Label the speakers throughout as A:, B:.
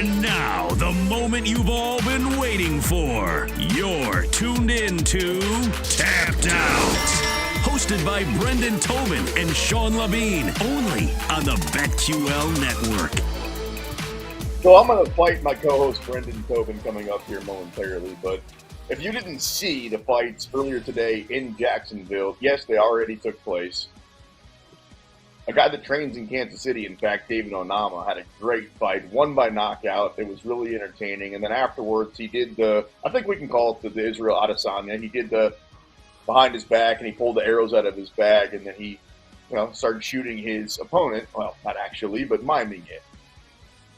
A: And now, the moment you've all been waiting for. You're tuned in to Tapped Out. Hosted by Brendan Tobin and Sean Levine. Only on the BetQL Network.
B: So I'm going to fight my co-host Brendan Tobin coming up here momentarily. But if you didn't see the fights earlier today in Jacksonville, yes, they already took place. A guy that trains in Kansas City, in fact, David Onama, had a great fight, won by knockout. It was really entertaining. And then afterwards, he did I think we can call it the Israel Adesanya. He did the behind his back, and he pulled the arrows out of his bag, and then he, started shooting his opponent. Well, not actually, but miming it.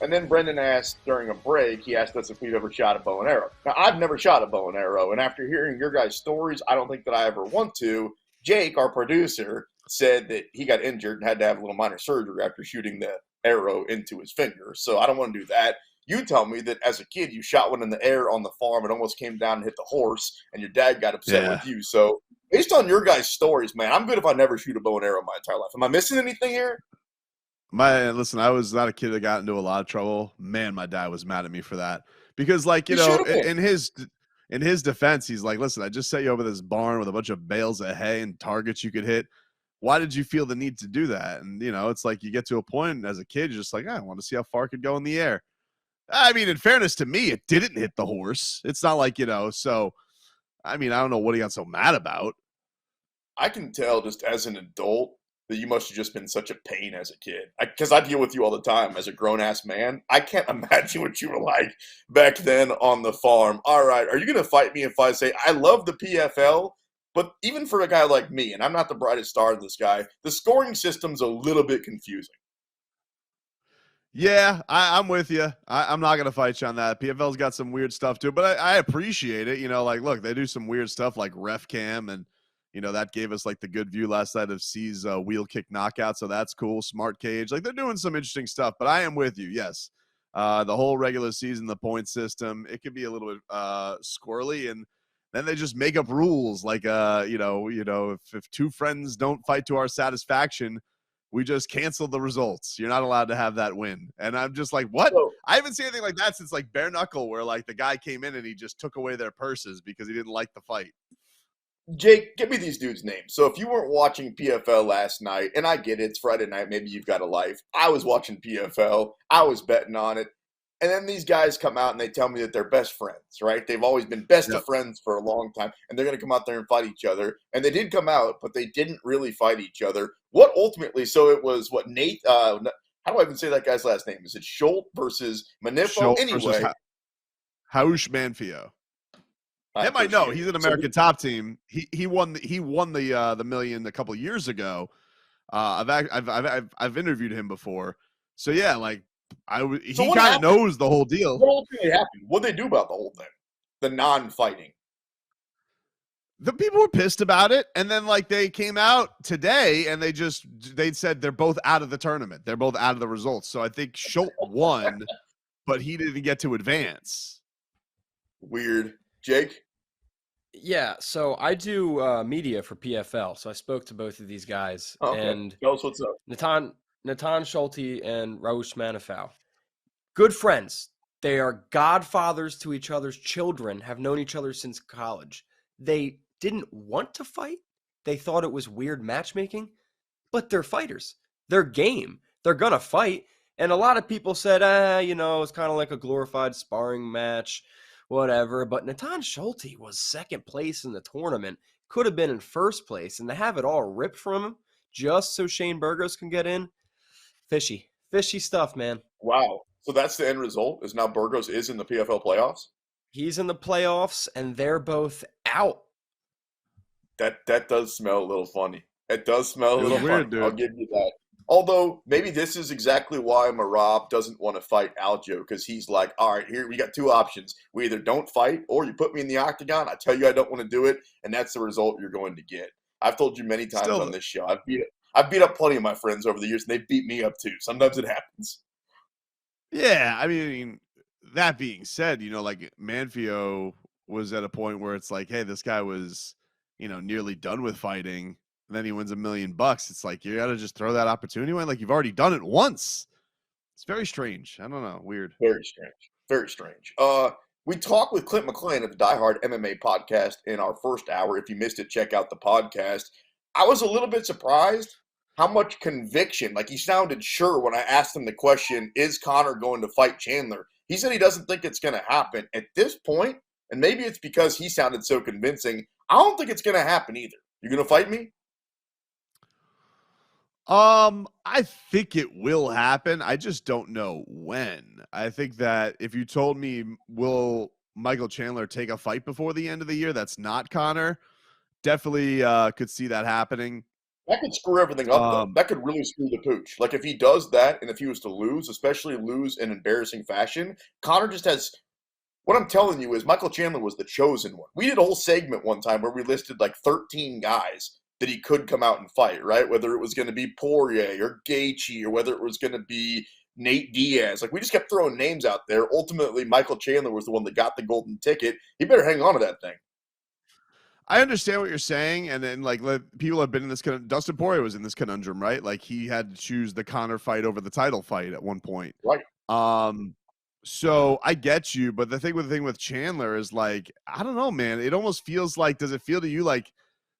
B: And then Brendan asked during a break, he asked us if we've ever shot a bow and arrow. Now, I've never shot a bow and arrow, and after hearing your guys' stories, I don't think that I ever want to. Jake, our producer, said that he got injured and had to have a little minor surgery after shooting the arrow into his finger. So I don't want to do that. You tell me that as a kid, you shot one in the air on the farm and almost came down and hit the horse, and your dad got upset with you. So based on your guys' stories, man, I'm good if I never shoot a bow and arrow my entire life. Am I missing anything here?
C: Listen, I was not a kid that got into a lot of trouble. Man, my dad was mad at me for that because, in his defense, he's like, "Listen, I just set you over this barn with a bunch of bales of hay and targets you could hit. Why did you feel the need to do that?" And it's like you get to a point as a kid, you're just like, I want to see how far it could go in the air. I mean, in fairness to me, it didn't hit the horse. It's not like So, I mean, I don't know what he got so mad about.
B: I can tell just as an adult that you must have just been such a pain as a kid. Because I deal with you all the time as a grown-ass man. I can't imagine what you were like back then on the farm. All right, are you going to fight me if I say, I love the PFL, but even for a guy like me, and I'm not the brightest star in this guy, the scoring system's a little bit confusing.
C: Yeah, I'm with you. I'm not going to fight you on that. PFL's got some weird stuff too, but I appreciate it. Look, they do some weird stuff like ref cam, and that gave us like the good view last night of C's wheel kick knockout. So that's cool. Smart cage. Like they're doing some interesting stuff, but I am with you. Yes. The whole regular season, the point system, it could be a little bit squirrely, and then they just make up rules. Like, if two friends don't fight to our satisfaction, we just cancel the results. You're not allowed to have that win. And I'm just like, what? I haven't seen anything like that since like bare knuckle, where like the guy came in and he just took away their purses because he didn't like the fight.
B: Jake, give me these dudes' names. So if you weren't watching PFL last night, and I get it, it's Friday night, maybe you've got a life. I was watching PFL. I was betting on it. And then these guys come out and they tell me that they're best friends, right? They've always been best of friends for a long time, and they're going to come out there and fight each other. And they did come out, but they didn't really fight each other. What ultimately, so it was what, Nate, how do I even say that guy's last name? Is it Schultz versus Manifo? Anyway.
C: Haush Manfio. Him, I know. He's an American Top Team. He won the million a couple years ago. I've interviewed him before. So yeah, like he kind of knows the whole deal.
B: What ultimately happened? What did they do about the whole thing? The non-fighting.
C: The people were pissed about it, and then like they came out today and they said they're both out of the tournament. They're both out of the results. So I think Schultz won, but he didn't get to advance.
B: Weird. Jake?
D: Yeah, so I do media for PFL, so I spoke to both of these guys.
B: Okay.
D: And
B: tell us what's up.
D: Natan Schulte and Raush Manifau. Good friends. They are godfathers to each other's children, have known each other since college. They didn't want to fight. They thought it was weird matchmaking, but they're fighters. They're game. They're going to fight. And a lot of people said, it's kind of like a glorified sparring match, whatever. But Natan Schulte was second place in the tournament, could have been in first place, and to have it all ripped from him just so Shane Burgos can get in, fishy stuff, man.
B: Wow. So that's the end result, is now Burgos is in the PFL playoffs?
D: He's in the playoffs, and they're both out.
B: That does smell a little funny. It does smell a little
C: weird,
B: funny.
C: dude.
B: I'll give you that. Although, maybe this is exactly why Marab doesn't want to fight Aljo, because he's like, all right, here, we got two options. We either don't fight, or you put me in the octagon, I tell you I don't want to do it, and that's the result you're going to get. I've told you many times on this show, I've beat up plenty of my friends over the years, and they beat me up too. Sometimes it happens.
C: Yeah, I mean, that being said, like Manfio was at a point where it's like, hey, this guy was, nearly done with fighting. And then he wins $1 million. It's like, you got to just throw that opportunity away. Like, you've already done it once. It's very strange. I don't know. Weird.
B: Very strange. Very strange. We talked with Clint McClain of the Die Hard MMA podcast in our first hour. If you missed it, check out the podcast. I was a little bit surprised how much conviction, like he sounded sure when I asked him the question, is Conor going to fight Chandler? He said he doesn't think it's going to happen. At this point, and maybe it's because he sounded so convincing, I don't think it's going to happen either. You going to fight me?
C: I think it will happen. I just don't know when. I think that if you told me, will Michael Chandler take a fight before the end of the year, that's not Conor, definitely could see that happening.
B: That could screw everything up, though. That could really screw the pooch. Like, if he does that, and if he was to lose, especially lose in embarrassing fashion, Conor just has – what I'm telling you is Michael Chandler was the chosen one. We did a whole segment one time where we listed, like, 13 guys that he could come out and fight, right? Whether it was going to be Poirier or Gaethje or whether it was going to be Nate Diaz. Like, we just kept throwing names out there. Ultimately, Michael Chandler was the one that got the golden ticket. He better hang on to that thing.
C: I understand what you're saying, and then like people have been in this Dustin Poirier was in this conundrum, right? Like he had to choose the Conor fight over the title fight at one point,
B: right?
C: So I get you, but the thing with Chandler is like I don't know, man. It almost feels like, does it feel to you like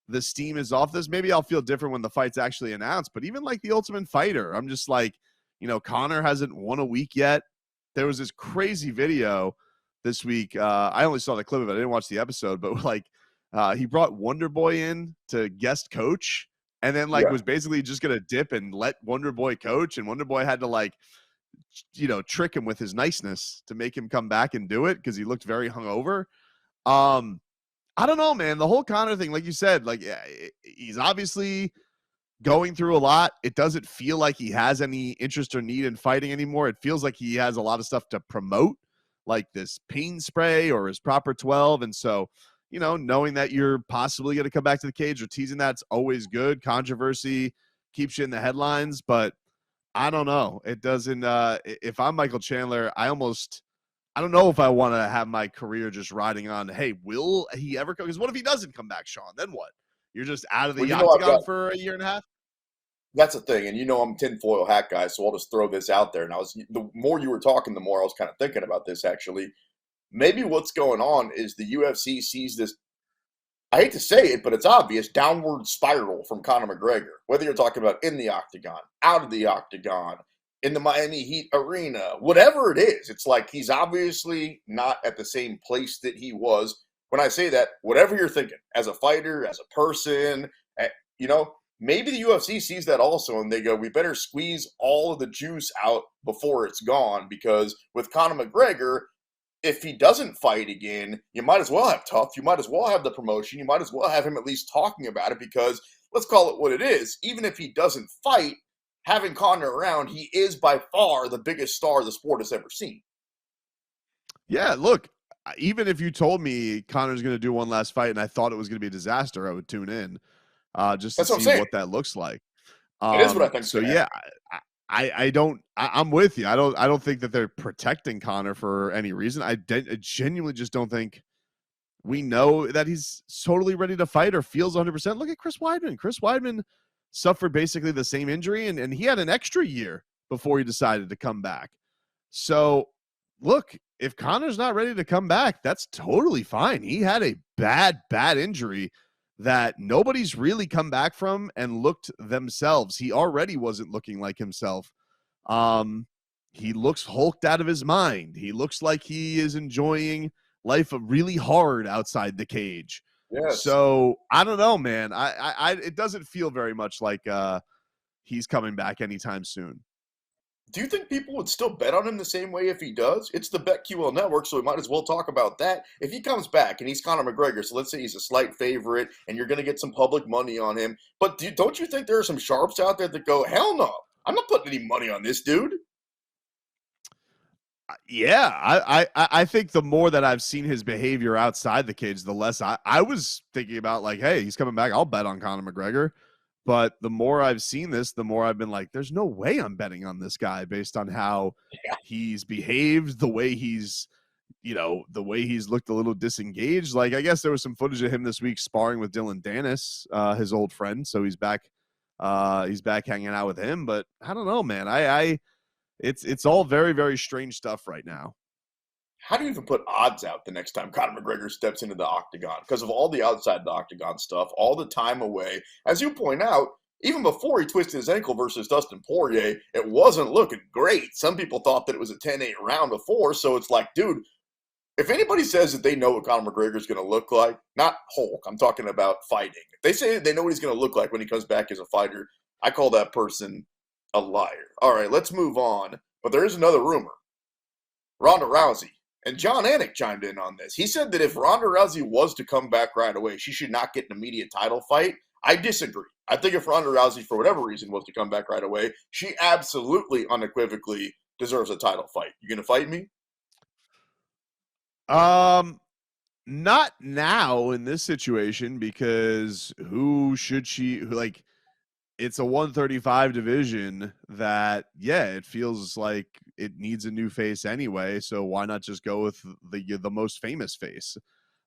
C: the steam is off this? Maybe I'll feel different when the fight's actually announced, but even like the Ultimate Fighter, I'm just like, Conor hasn't won a week yet. There was this crazy video this week. I only saw the clip of it. I didn't watch the episode, but like. He brought Wonder Boy in to guest coach and then was basically just going to dip and let Wonder Boy coach. And Wonder Boy had to trick him with his niceness to make him come back and do it because he looked very hungover. I don't know, man. The whole Conor thing, like you said, he's obviously going through a lot. It doesn't feel like he has any interest or need in fighting anymore. It feels like he has a lot of stuff to promote, like this pain spray or his proper 12. And so, knowing that you're possibly going to come back to the cage or teasing that's always good. Controversy keeps you in the headlines, but I don't know. It doesn't. If I'm Michael Chandler, I don't know if I want to have my career just riding on, hey, will he ever come? Because what if he doesn't come back, Sean? Then what? You're just out of the octagon for a year and a half?
B: That's the thing. And I'm a tinfoil hat guy, so I'll just throw this out there. And the more you were talking, the more I was kind of thinking about this, actually. Maybe what's going on is the UFC sees this, I hate to say it, but it's obvious, downward spiral from Conor McGregor. Whether you're talking about in the octagon, out of the octagon, in the Miami Heat arena, whatever it is, it's like he's obviously not at the same place that he was. When I say that, whatever you're thinking, as a fighter, as a person, maybe the UFC sees that also and they go, we better squeeze all of the juice out before it's gone, because with Conor McGregor, if he doesn't fight again, you might as well have Tough. You might as well have the promotion. You might as well have him at least talking about it, because let's call it what it is. Even if he doesn't fight, having Conor around, he is by far the biggest star the sport has ever seen.
C: Yeah, look, even if you told me Conor's going to do one last fight and I thought it was going to be a disaster, I would tune in just to see what that looks like.
B: It is what I think.
C: So yeah, I'm with you. I don't think that they're protecting Conor for any reason. I genuinely just don't think we know that he's totally ready to fight or feels 100%. Look at Chris Weidman. Chris Weidman suffered basically the same injury, and he had an extra year before he decided to come back. So look, if Conor's not ready to come back, that's totally fine. He had a bad injury that nobody's really come back from and looked themselves. He already wasn't looking like himself. He looks hulked out of his mind. He looks like he is enjoying life really hard outside the cage.
B: Yes.
C: So I don't know, man. It doesn't feel very much like he's coming back anytime soon.
B: Do you think people would still bet on him the same way if he does? It's the BetQL network, so we might as well talk about that. If he comes back and he's Conor McGregor, so let's say he's a slight favorite and you're going to get some public money on him, but don't you think there are some sharps out there that go, hell no, I'm not putting any money on this dude?
C: Yeah, I think the more that I've seen his behavior outside the cage, the less I was thinking about, like, hey, he's coming back, I'll bet on Conor McGregor. But the more I've seen this, the more I've been like, there's no way I'm betting on this guy based on how he's behaved, the way he's looked a little disengaged. Like, I guess there was some footage of him this week sparring with Dylan Dennis, his old friend. So he's back hanging out with him. But I don't know, man. It's all very, very strange stuff right now.
B: How do you even put odds out the next time Conor McGregor steps into the octagon? Because of all the outside the octagon stuff, all the time away. As you point out, even before he twisted his ankle versus Dustin Poirier, it wasn't looking great. Some people thought that it was a 10-8 round before, so it's like, dude, if anybody says that they know what Conor McGregor is going to look like, not Hulk, I'm talking about fighting. If they say they know what he's going to look like when he comes back as a fighter, I call that person a liar. All right, let's move on. But there is another rumor. Ronda Rousey. And John Anik chimed in on this. He said that if Ronda Rousey was to come back right away, she should not get an immediate title fight. I disagree. I think if Ronda Rousey, for whatever reason, was to come back right away, she absolutely, unequivocally deserves a title fight. You going to fight me?
C: Not now in this situation, because who should she like? It's a 135 division that, yeah, it feels like it needs a new face anyway. So why not just go with the most famous face?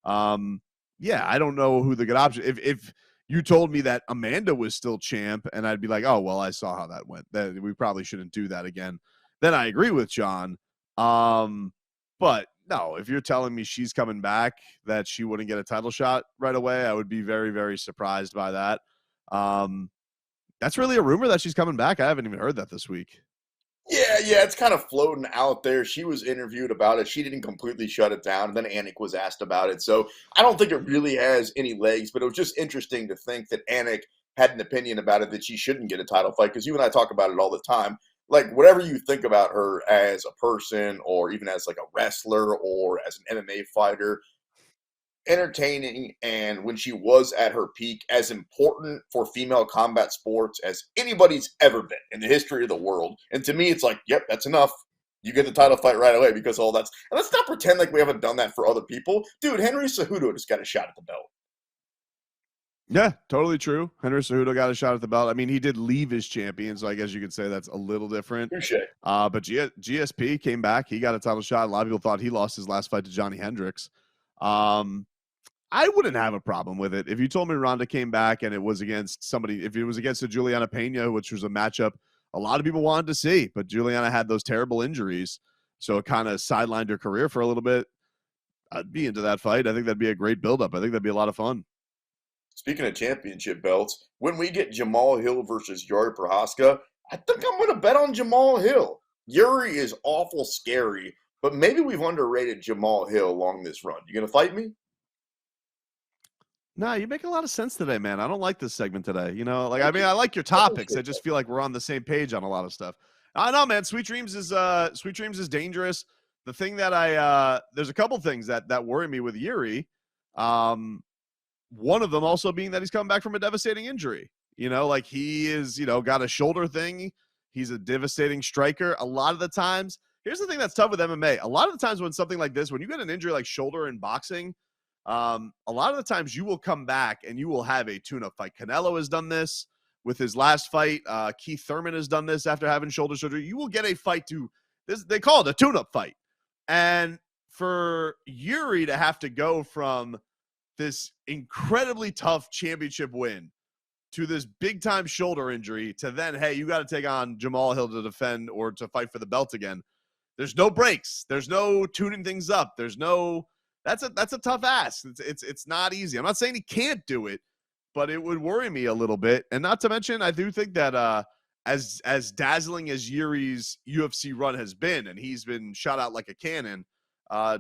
C: Yeah, I don't know who the good option. If you told me that Amanda was still champ, and I'd be like, oh well, I saw how that went. That we probably shouldn't do that again. Then I agree with John. But no, if you're telling me she's coming back, that she wouldn't get a title shot right away, I would be very, very surprised by that. That's really a rumor that she's coming back. I haven't even heard that this week.
B: Yeah, it's kind of floating out there. She was interviewed about it. She didn't completely shut it down. And then Anik was asked about it. So I don't think it really has any legs, but it was just interesting to think that Anik had an opinion about it, that she shouldn't get a title fight, because you and I talk about it all the time. Like, whatever you think about her as a person, or even as like a wrestler or as an MMA fighter, entertaining, and when she was at her peak, as important for female combat sports as anybody's ever been in the history of the world. And to me, it's like, yep, that's enough. You get the title fight right away, because all that's... And let's not pretend like we haven't done that for other people. Dude, Henry Cejudo just got a shot at the belt.
C: Yeah, totally true. Henry Cejudo got a shot at the belt. I mean, he did leave as champion, so I guess you could say that's a little different.
B: Touche.
C: But GSP came back. He got a title shot. A lot of people thought he lost his last fight to Johnny Hendricks. I wouldn't have a problem with it. If you told me Ronda came back and it was against somebody, if it was against a Juliana Pena, which was a matchup a lot of people wanted to see, but Juliana had those terrible injuries, so it kind of sidelined her career for a little bit, I'd be into that fight. I think that'd be a great buildup. I think that'd be a lot of fun.
B: Speaking of championship belts, when we get Jamal Hill versus Yuri Prohaska, I think I'm going to bet on Jamal Hill. Yuri is awful scary, but maybe we've underrated Jamal Hill along this run. You going to fight me?
C: No, you make a lot of sense today, man. I don't like this segment today. You know, like, I mean, I like your topics. I just feel like we're on the same page on a lot of stuff. I know, man. Sweet Dreams is dangerous. The thing that there's a couple things that worry me with Yuri. One of them also being that he's coming back from a devastating injury. You know, like, he is, got a shoulder thing. He's a devastating striker. A lot of the times, here's the thing that's tough with MMA. A lot of the times when something like this, when you get an injury like shoulder in boxing, a lot of the times you will come back and you will have a tune-up fight. Canelo has done this with his last fight. Keith Thurman has done this after having shoulder surgery. You will get a fight to this. They call it a tune-up fight. And for Yuri to have to go from this incredibly tough championship win to this big-time shoulder injury to then, hey, you got to take on Jamal Hill to defend or to fight for the belt again. There's no breaks. There's no tuning things up. There's no... That's a tough ask. It's not easy. I'm not saying he can't do it, but it would worry me a little bit. And not to mention, I do think that as dazzling as Yuri's UFC run has been, and he's been shot out like a cannon,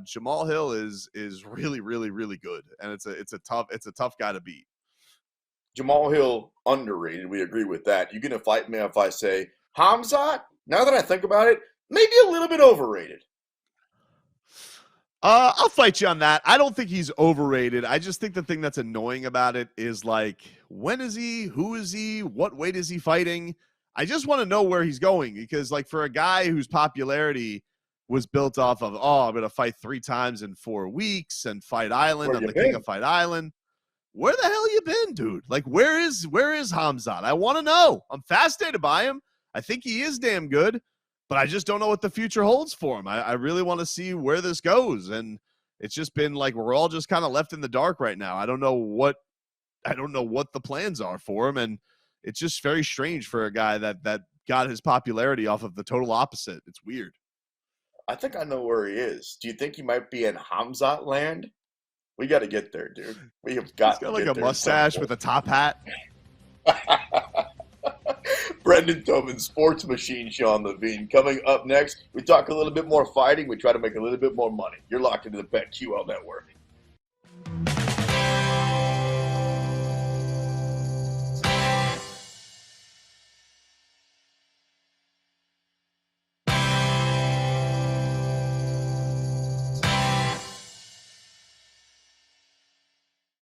C: Jamal Hill is really, really, really good, and it's a tough guy to beat.
B: Jamal Hill underrated. We agree with that. You gonna fight me if I say Hamzat? Now that I think about it, maybe a little bit overrated.
C: I'll fight you on that. I don't think he's overrated. I just think the thing that's annoying about it is, like, when is he? Who is he? What weight is he fighting? I just want to know where he's going, because, like, for a guy whose popularity was built off of, I'm going to fight 3 times in 4 weeks and Fight Island. I'm the king of Fight Island. Where the hell you been, dude? Like, where is Hamzat? I want to know. I'm fascinated by him. I think he is damn good. But I just don't know what the future holds for him. I really want to see where this goes. And it's just been like we're all just kind of left in the dark right now. I don't know what the plans are for him. And it's just very strange for a guy that got his popularity off of the total opposite. It's weird.
B: I think I know where he is. Do you think he might be in Hamzat land? We got to get there, dude. We have got
C: He's got
B: to
C: like
B: get
C: a
B: there
C: mustache with a top hat.
B: Brendan Tobin, Sports Machine, Sean Levine. Coming up next, we talk a little bit more fighting. We try to make a little bit more money. You're locked into the BetQL network.